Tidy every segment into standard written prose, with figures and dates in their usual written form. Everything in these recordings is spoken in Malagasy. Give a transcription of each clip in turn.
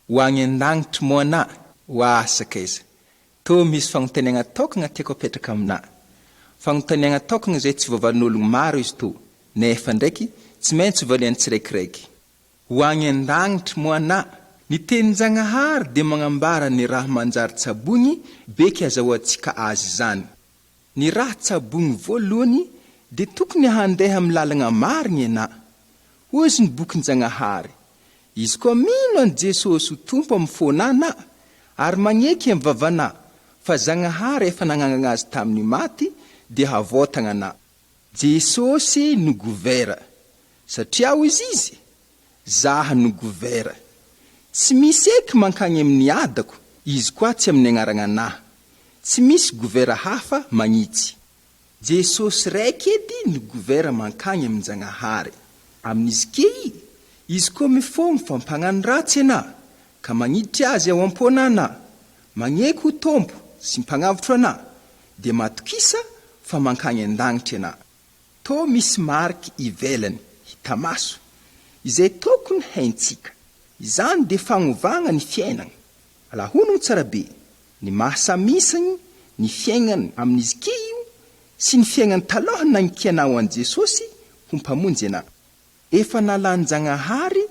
ho agny an-dagnitry moa ana ho asaka izy. To misy fagnontaniagna tokagna tiako apetraka amina. Fagnontaniagna tokagna zay tsy voavalin'ologno maro izy to, nefa ndraiky tsy maintsy valian'ny tsiraikiraiky. Ho agny an-dagnitry moa ana, ny tenin-Jagnahary dia magnambara ny raha manjary tsabogny beky azahoantsika azy zany. Ny raha tsabogny voalohany dia tokony handeha amin'ny lalagna marigny iana. Hozy ny bokin-Jagnahary. Izy koa mino an' Jesosy ho tompo amin'ny fonana ary magneky amin'ny vavana fa Zagnahary efa nagnanana azy tamin'ny maty dia havoatagna ana. Jesosy no govera. Satria ho izy zaha no govera. Tsy misy eky mankany amin'ny adako, izy koa tsy amin'ny agnarana anahy. Tsy misy govera hafa magnitsy. Jesosy raiky edy no govera mankany amin'ny Zagnahary. Amin'izy key, izy koa mifono fa mpagnano ratsy iana, ka magniditry azy ao am-pona ana, magneky ho tompo sy mpagnavotro ana, dia matokisa fa mankany an-dagnitry iana. To misy mariky ivelany, hita maso, izay tokony haintsika. Izany dia fagnovagna ny fiainana. Alahonogno tsara be, ny mahasamisany ny fiainana amin'izy key io sy ny fiainany taloha nankianao an' Jesosy ho mpamonjy iana. Efa nalany Zagnahary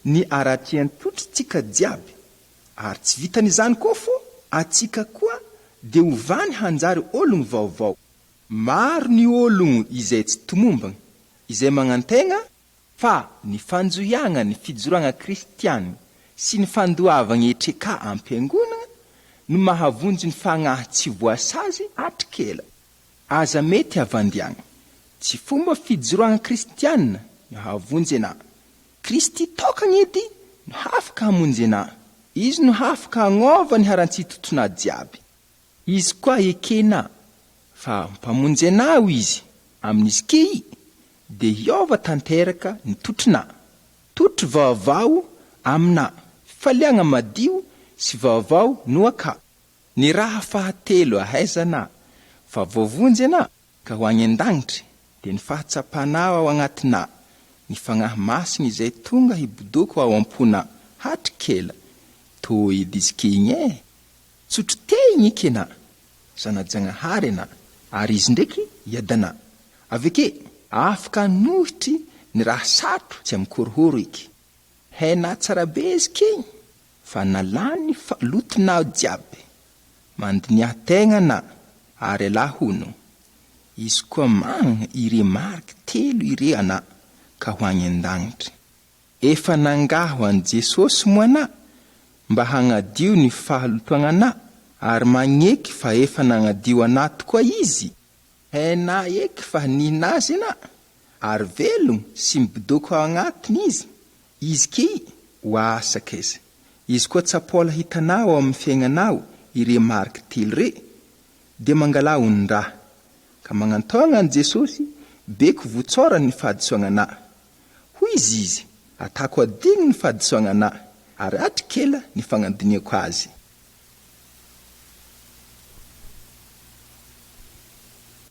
ny aratriany totritsika jiaby, ary tsy vitan'izany koa fo, atsika koa dia hovany hanjary ologno vaovao. Maro ny ologno izay tsy tomombana, izay magnantegna fa ny fanjoiagna ny fijoroagna kristiany sy ny fandoavagna etreka am-piangonana no mahavonjy ny fagnahy tsy voasazy atrikela. Aza mety avandiagna. Tsy fomba fijoroagna kristianina no hahavonjy ana. Kristy tokagna edy no hafaka hamonjy ana. Izy no hafaka hagnova ny harantsy-totona jiaby. Izy koa ekena fa mpamonjy ana ho izy. Amin'izy key dia hiova tanteraka ny totrona. Totro vaovao amina, faliagna madio sy vaovao no aka. Ny raha fahatelo ahaizana fa voavonjy ana ka ho agny an-dagnitry dia ny fahatsapana ao agnatina, ny fagnahy masina izay tonga hibodoko ao am-pona hatrikela. To edy izy kegny tsotro tegny ikena, Zana-Jagnahary ana, ary izy ndraiky iadana. Aveke afaka nohitry ny raha satro tsy amikorohoro iky. Haina tsara be izy kegny fa nalany lotonao jiaby, mandiniha tegna na ary alahono. Izy koa magna ire mariky telo ire ana ka ho agny an-dagnitry. Efa nangaho an' Jesosy moa ana mba hagnadio ny fahalotoagna ana, ary magneky fa efa nagnadio ana tokoa izy. Haina eky fa nina azy ana, ary velogno sy mibodoko ao agnatiny izy. Izy key ho asaka izy. Izy koa tsapaola hitanao ao amin'ny fiaignanao ire mariky telo re, dia mangalao ny raha, ka magnantogna an' Jesosy beko votsora ny fahadisoagna ana. Hoy izy, atako adigny ny fahadisoagna ana, ary atrikela ny fagnandiniako azy.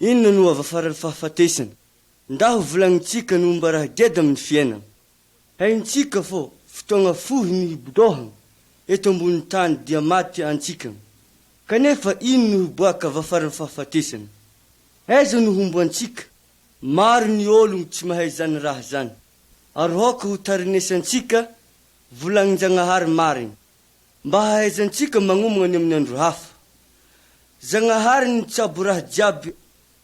Inona no avafarany fahafatesana? Ndaho volagnintsika no mba raha geda amin'ny fiainana. Haintsika fô fotoagna fohy ny hibodohana eto ambony tany dia maty antsika. Kanefa ino no hiboaka avafarany fahafatesana? Aiza no homboantsika? Maro ny ologno tsy mahay zany raha zany. Ary hoka ho tarinesantsika volagnin-Jagnahary marigny, mba hahaizantsika magnomagna ny amin'ny andro hafa. Zagnahary ny tsabo raha jiaby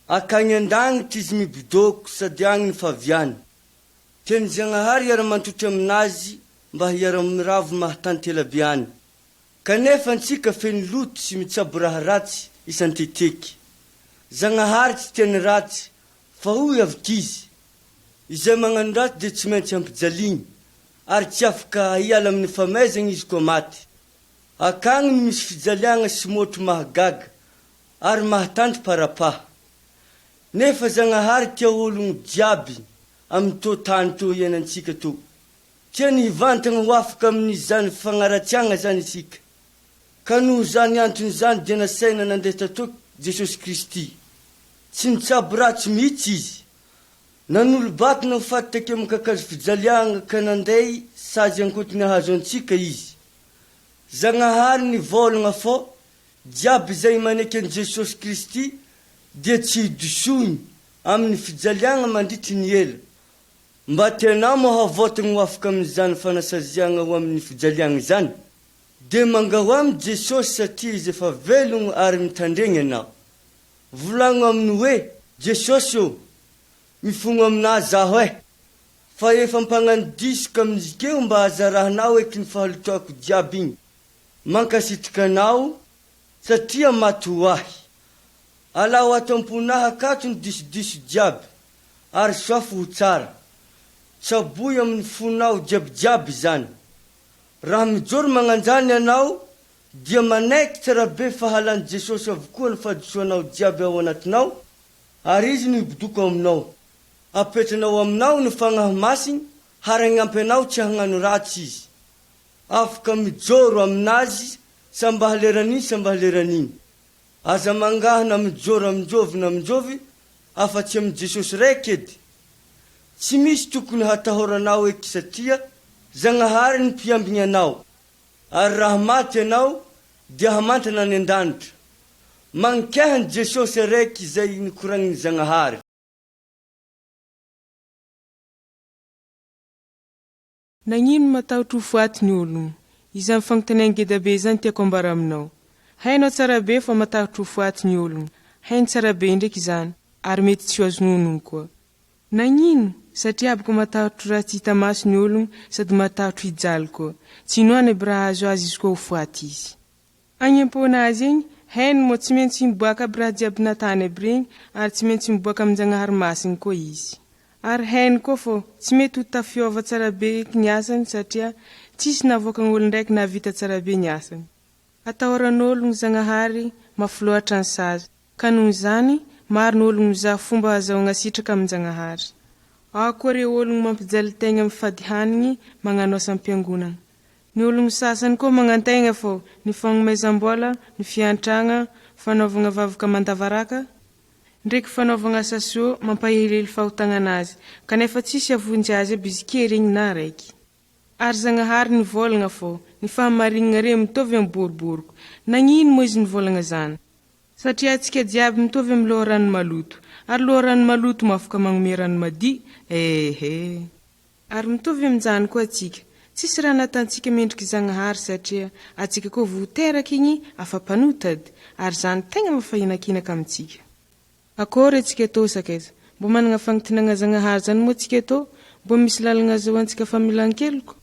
akagny an-dagnitry izy mibodoko sady agny ny faviany. Teny Zagnahary iara-mantotry aminazy mba hiara-miravo mahatantelabe any. Kanefa antsika feny loto sy mitsabo raha ratsy isanteteky. Zagnahary tsy teny ratsy fa hoy avikizy. Izay magnano ratsy dia tsy maintsy ampijaligny, ary tsy afaka hiala amin'ny famaizagna izy koa maty. Akagny no misy fijaliagna sy motro mahagaga ary mahatanty parapaha. Nefa Zagnahary tia ologno jiaby amin'ny to tany to iainantsika to. Tiany hivantagna ho afaka amin'izany fagnaratsiagna zany isika. Ka noho zany antony zany dia nasaina nandeha tatoky Jesosy Kristy. Tsy nitsabo ratsy mihitsy izy. Nanolo-batona mifatitaky amin'ny kakazo fijaliagna ka nandeha sazy ankotiny hahazo antsika izy. Zagnahary ny volagna fô jiaby zay maneky an Jesosy Kristy dia tsy dosony amin'ny fijaliagna mandritry ny ela. Mba tena mahavotagna ho afaka amin'izany fanasaziagna ho amin'ny fijaliagna zany, dia mangaho amin'ny Jesosy satria izy efa velogno ary mitandregny anao. Volagno aminy hoe, Jesosy ô, mifogno aminazy zaho fa efa mpagnano disika amin'izikeo mba hazarahanao eky ny fahalotoako jiaby igny. Mankasitrika anao satria maty ho ahy. Alao ato-amponahy akato ny disodiso jiaby, ary soafo ho tsara. Tsaboy amin'ny fonao jiabijiaby zany. Raha mijoro magnanjany anao, dia manaiky tsara be fahalan'i Jesosy avokoa ny fahadisoanao jiaby ao anatinao, ary izy no ibodoko aminao. Apetranao aminao ny fagnahy masiny, haragnampy anao tsy hagnano ratsy izy. Afaka mijoro aminazy sambahalerany. Aza mangahy na mijoro aminjovy, afa-tsy amin'ny Jesosy raiky edy. Tsy misy tokony hatahoranao eky satria Zagnahary ny mpiambigny anao, ary raha maty anao dia hamantana any an-danitra. Mankehany Jesosy raiky zay nikoragniny Zagnahary. Nagnino matahotra ho faty ny ologno? Izy amin'ny fagnontaniana ngeda be zany tiako ambara aminao. Hainao tsara be fa matahotra ho faty ny ologno. Hainy tsara be ndraiky zany, ary mety tsy ho azononony koa. Nagnino? Satria abako matahotra raha tsy hita maso ny ologno sady matahotra hijaly koa. Tsy noana eby raha azo azy izy koa ho faty izy. Agny am-pona azy igny, hainy mo tsy maintsy miboaka aby raha jiaby natany aby regny, ary tsy maintsy miboaka amin'ny Zagnahary masiny koa izy. Ary hainy koa fô tsy mety ho tafiova tsara be ny asany satria tsisy navoaka ny olo ndraiky navita tsara be ny asany. Atahoran'ologno Zagnahary mafy loatra ny sazy, ka noho izany maro ny ologno mizaha fomba azahoagna sitraka amin'ny Zagnahary. Ao koa re ologno mampijaly tegna amin'ny fady hanigny magnano asam-piangonana. Ny ologno sasany koa magnantegna fô ny fagnomezam-bola, ny fiantragna, fanaovagna vavaka mandavaraka, ndraiky fanaovagna sasio mampahelely fahotagna azy, kanefa tsisy avonjy azy aby izy kerigny na raiky. Ary Zagnahary ny volagna fô, ny fahamarinagna re mitovy amin'ny boriboriko. Nagnino mo izy nivolagna zany? Satria atsika jiaby mitovy amin'ny loha rano maloto, ary loha rano maloto mafaka magnome rano mady. Ary mitovy amin'izany koa atsika. Tsisy raha natantsika mendriky Zagnahary satria atsika koa voteraka igny afa-panotady, ary zany tegna mafainakinaka amintsika. Akory atsika tô sakaiza? Mbo managna fagnontaniana Zagnahary zany mo atsika tô? Mbo misy lalagna azahoantsika familan-keloko?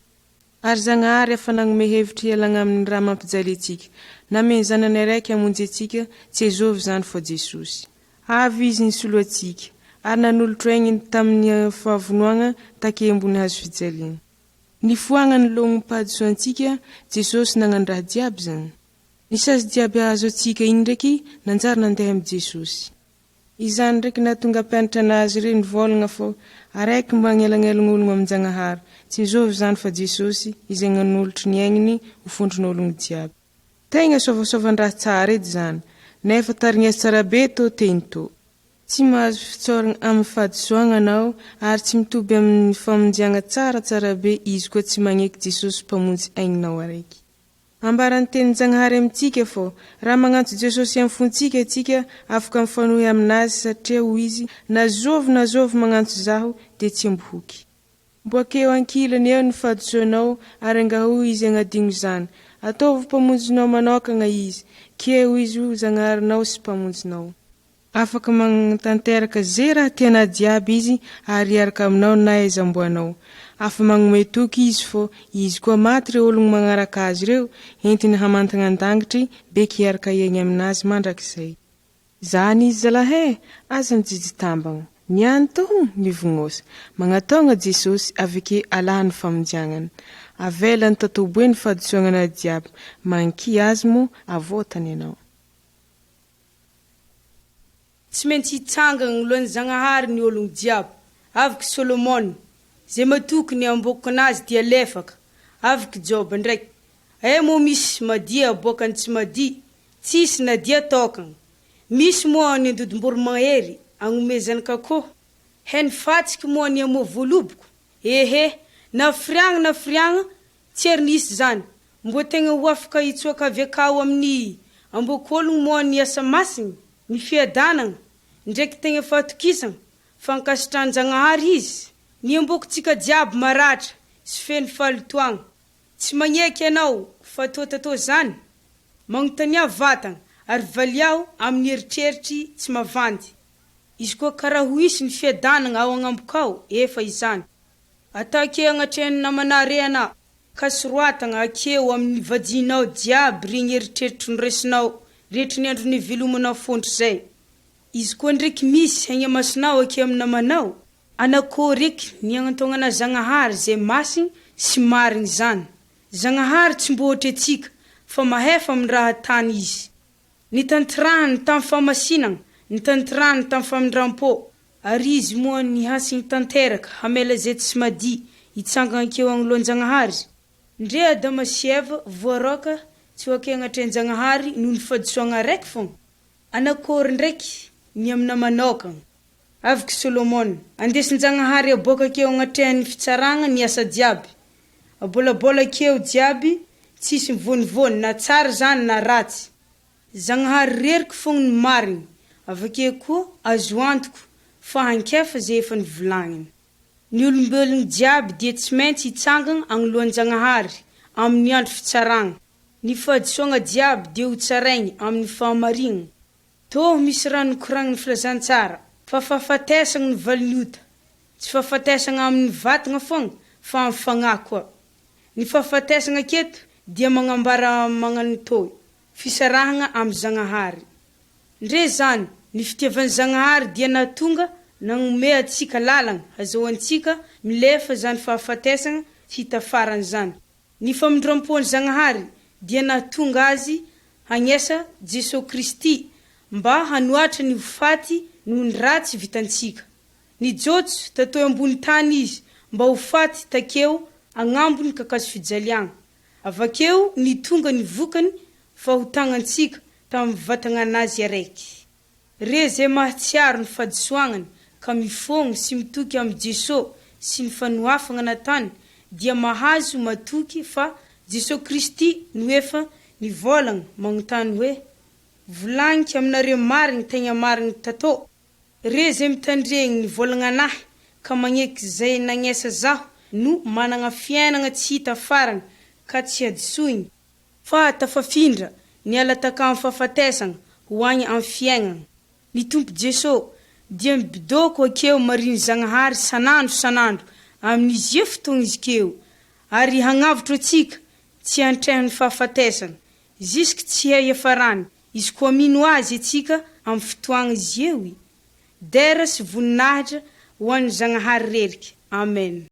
Ary Zagnahary afa nagnome hevitra hialagna amin'ny raha mampijaly atsika. Nameny zanany raiky hamonjy atsika, tsy ezovy zany fa Jesosy. Avy izy nisolo atsika, ary nanolotra aigny tamin'ny fahavonoagna take ambony hazo fijaliana. Nifoagna ny longny mpahadisoantsika, Jesosy nagnano raha jiaby zany. Ny sazy jiaby azo atsika iny ndraiky nanjary nandeha amin'ny Jesosy. Izany ndraiky nahatonga mpianatra anazy re nivolagna fô araiky mba agnelagnelagna ologno amin'ny Zagnahary. Tsy ezovy zany fa Jesosy izay nanolotra ny aigniny ho fondron'ologno jiaby. Tegna soavasovan-draha tsara edy zany, nefa tarignesa tsara be tô teny tô. Tsy mahazo fitsoragna amin'ny fahadisoagna anao, ary tsy mitoby amin'ny famonjiagna tsara be izy koa tsy magneky Jesosy mpamonjy aigninao araiky. Ambarany teny Zagnahary amintsika fô, raha magnantso Jesosy amin'ny fontsika atsika afaka mifanohy aminazy satria ho izy nazovy magnantso zaho dia tsy mbohoky. Mboakeo ankilany eo ny fahadisoanao ary angaho izy agnadigno zany. Ataovy mpamonjinao manokagna izy, keo izy ho Zagnaharinao sy mpamonjinao. Afaka magnatanteraka ze raha tiana jiaby izy ary iaraka aminao na aiza amboanao. Afa magnome toky izy fô izy koa maty re ologno magnaraka azy reo, entiny hamantagna andangitry beky iaraka iegny aminazy mandrakizay. Zany izy zalahy, aza nijiji tambagna, niany tohon nivognosa, magnatonga Jesosy aveke alahany famonjiagnana. Avela ny tatoboe ny fahadisoagnana jiaby, manky azy mo avotany anao. Tsy maintsy hitsangana ny lohan'ny Zagnahary ny ologno jiaby. Avaka Solomon, zay matokony amboko anazy dia lefaka. Avaka Job ndraiky. Mo misy madia abokany tsy madia, tsisy na dia tokana. Misy moa ny andodim-boro-mahery, agnomezany kakoha. Heny fatsiky moa ny amo voaloboko. Na firiagna, tsy ery nisy zany. mbo tegna ho afaka hitsoaka avy akao amin'ny ambok'ologno moa ny asa masiny, ny fiadanana, ndraiky tegna fahatokisana, fankasitran-Jagnahary izy. Ny ambokontsika jiaby maratra, sy feno fahalotoagna. Tsy magneky ianao fa tatao zany, magnontania vatagna, ary valiao amin'ny eritreritry tsy mavandy. Izy koa karaha ho isy ny fiadanana ao agnambokao, efa izany. Atao akeo agnatrehany namanarena, ka soroatagna akeo amin'ny vadianao jiaby regny eritreritry noresinao, rehetra ny andro ny velomanao fondro zay. Izy koa ndraiky misy agny masinao akeo amin'ny namanao, anakôry eky ny agnantonana Zagnahary zay masiny sy mariny zany. Zagnahary tsy mbo ohatra antsika, fa mahefa amin'ny raha tany izy. Nitanterahany tamin'ny famasinana, nitanterahany tamin'ny famindram-pô, ary izy moa ny hasiny tanteraka hamela zay tsy mady hitsangana akeo agnoloan-Jagnahary. Ndre Adama sy Eva voaroka tsy ho akeo agnatrehn-Jagnahary noho ny fahadisoagna raiky fogna. Anakôry ndraiky ny amina manokana. Aviky Solomon, andesin-Jagnahary aboaka akeo agnatrehany fitsaragna ny asa jiaby. Abolabola akeo jiaby, tsisy mivonivony na tsara zany na ratsy. Zagnahary reriky fogna ny mariny, avakeo koa azo antoko fa hankefa zay efa nivolagniny. Ny olombelogno jiaby dia tsy maintsy hitsangana agnoloan-Jagnahary amin'ny andro fitsaragna. Ny fahadisoagna jiaby dia ho tsaraigny amin'ny fahamarinana. Tô misy raha nokoragniny filazantsara, fa fahafatesagna ny valiniota. Tsy fahafatesagna amin'ny vatagna fogna, fa amin'ny fagnahy koa. Ny fahafatesagna keto dia magnambara magnano tô, fisarahagna amin'ny Zagnahary. Ndre zany, ny fitiavan'ny Zagnahary dia nahatonga nagnome atsika lalagna, azahoantsika milefa zany fahafatesagna sy hitafarany zany. Ny famindram-pon'ny Zagnahary dia nahatonga azy hagnesa Jesosy Kristy mba hanoatra ny hofaty noho ny ratsy vitantsika. Ny jotso tatoy ambony tany izy mba hofaty takeo agnambony kakazo fijaliagna. Avakeo ny tonga ny vokany fa ho tagnantsika tamin'ny vatagna anazy araiky. Re zay mahatsiaro ny fahadisoagnany ka mifogno sy mitoky amin'ny Jesosy sy ny fanoafagna natany dia mahazo matoky fa Jesosy Kristy no efa nivolagna magnontany hoe: volagniko aminareo marigny tegna marigny tatô. Re zay mitandregny ny volagnanahy ka magneky zay nagnesa zaho no managna fiainana tsy hita farany ka tsy hadisoigny, fa tafafindra ny ala takamin'ny fahafatesagna ho agny amin'ny fiainana. Ny Tompo Jesosy dia mibidoko akeo mariny Zagnahary sanandro amin'izy fotoagna izy keo, ary hagnavotro atsika tsy hantrehan'ny fahafatesagna, ziska tsy hiafarany, izy koa mino azy atsika amin'ny fotoagna izy eo. Dera sy voninahitra ho an'ny Zagnahary reriky. Amen.